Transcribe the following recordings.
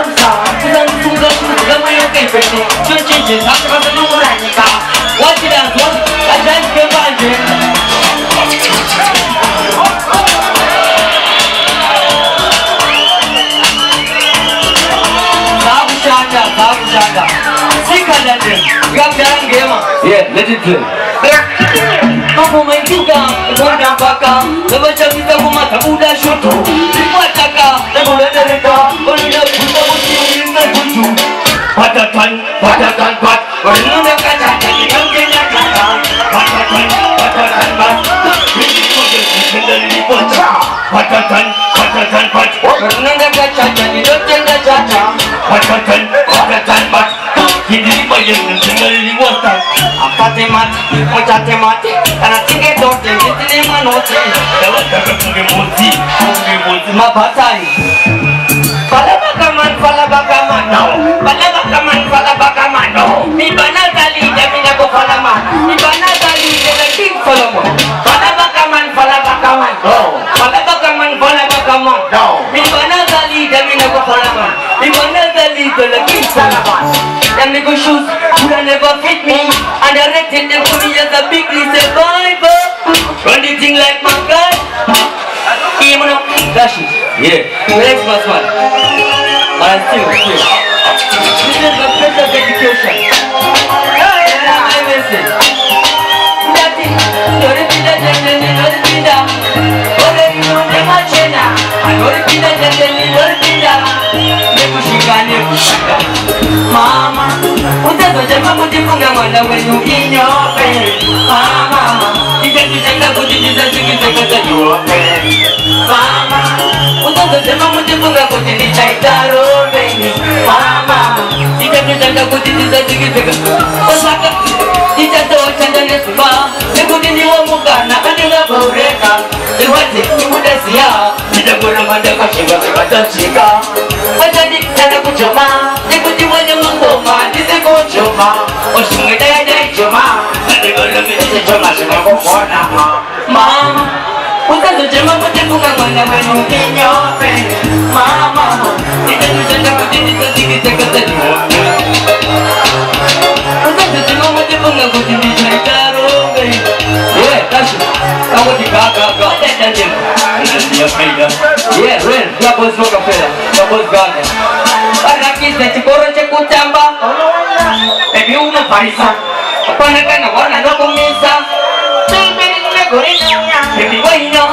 부산 순간 누가 이렇게 뺐지 춘진진 사랑하는 누구라니까 watch이란 돈 아직 개발지 사부자한다 시카자들 이거 별한 게만 예 레전드 Aku main juga, orang bakal lepas jam kita rumah tak mudah syukur Lima cakap, tak boleh derita Boleh buta musim, tak buntu Patatan, patatan, pat Orang nak kacau, jadi kau kena kacau Patatan, patatan, pat Ini kau kendali pocah Patatan, patatan, pat Orang nak kacau, jadi kau kena kacau Patatan, patatan, pat Ini bayang kendali watak Apate mati, mati mati Karena tinggi dote, ini manote Dapat dapat mungkin mabatai Pala bakaman no Pala bakaman no Ibana tali, dami na ko falaman Ibana tali, dami king falaman Pala bakaman no Pala bakaman no Ibana tali, dami na ko falaman Ibana tali, dami king falaman Them nigga shoes could never fit me Underrated them to me as a big survivor Run the thing like my guy Dashes yeah next last one but still this is the best of education I listen Nothing Don't be the gentleman Don't be the Already know them a chena Don't be the gentleman Don't be the Nebushika Mama Utazoja kujifunga mwana wenu inyope Mama Ijajijanga kujijizazikizekata nyope Mama Utazoja kujifunga kujinichaitarobe Mama Ijajijanga kujijizazikizekata Osaka Ijatochanda nesuba Nekudiniwa mugana Kanila baureka Iwati Imudesia Nijagura mandaka shiva Sikatachika Wajadi Nana kuchoma Nikujiwa nyamangoma Nizikuchoma Oshimwe daya choma Nadigolo misi choma Shima kukona Mama Utazochema kujifunga mwana wenu kinyope Mama Ijajijanga kujijizazikizekata nyope Utazochema kujifunga kujinichaitarobe Yeah, that's it. I want to go. That's it. Yeah, real. Ya bos lo kapela. Ya bos gaga. Para kita cikoro cekutamba. Tapi una parisa. Apa nak kena warna lo komisa. Tapi ni gorina. Tapi waino.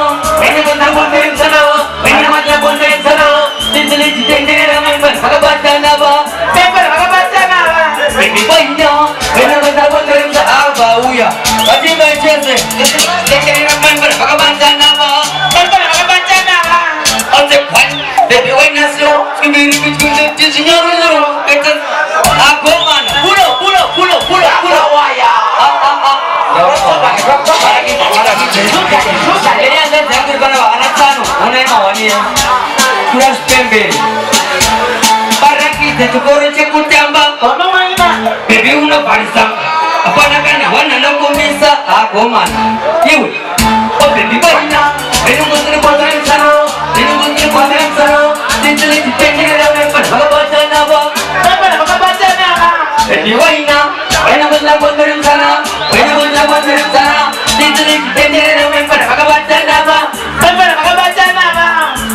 Ini benda benda sana. Ini macam benda sana. Tindeli tindeli ramai ber. Agak naba. Paper agak naba. Tapi waino. Ini benda benda sana. Apa uya. Adi macam ni. Tindeli ramai ber. Agak naba. Paper agak naba. Ante pan. Tapi waino slo. Ini kita jadi nyaru. Kita. Aku mana? Pulo. Waya. Ini anda jangan kena anak sanu. Mana yang awalnya? Kurang pembel. Para kita cikoro cekutamba. Kono mana? Baby una parisa. Apa nak kena warna lo komisa? Aku mana? Iu. Oh baby mana? Minum kontrak sana. Tindeli tindeli ramai ber. Agak baca naba. Baby waina. Waina benda sana. Tindeli tindeli ramai ber. Agak baca naba.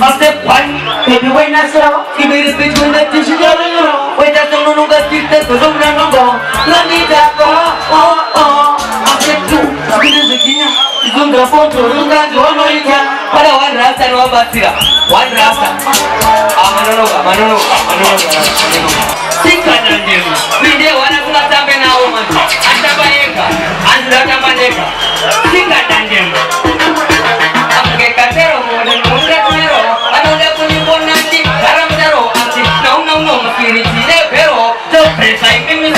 Ante pan. Baby waina sero. Iberi pichu na tisu jaro. Waina sonu nuga kita tolong nanggo. Lagi dako. Oh. Ante tu. Kita sekinya. Izundra foto. Nuga jono ika. Pada wan rasa no basira. Wan rasa. Amanono. Sika nandiru. Video wana kuna sampai na oman. Anda bayeka. Anda kamaneka. Sika nandiru. Apake katero mode nero. Anoda kunibon nanti. Karam jaro. Anti. No. Makiri tine pero. So presa ikimi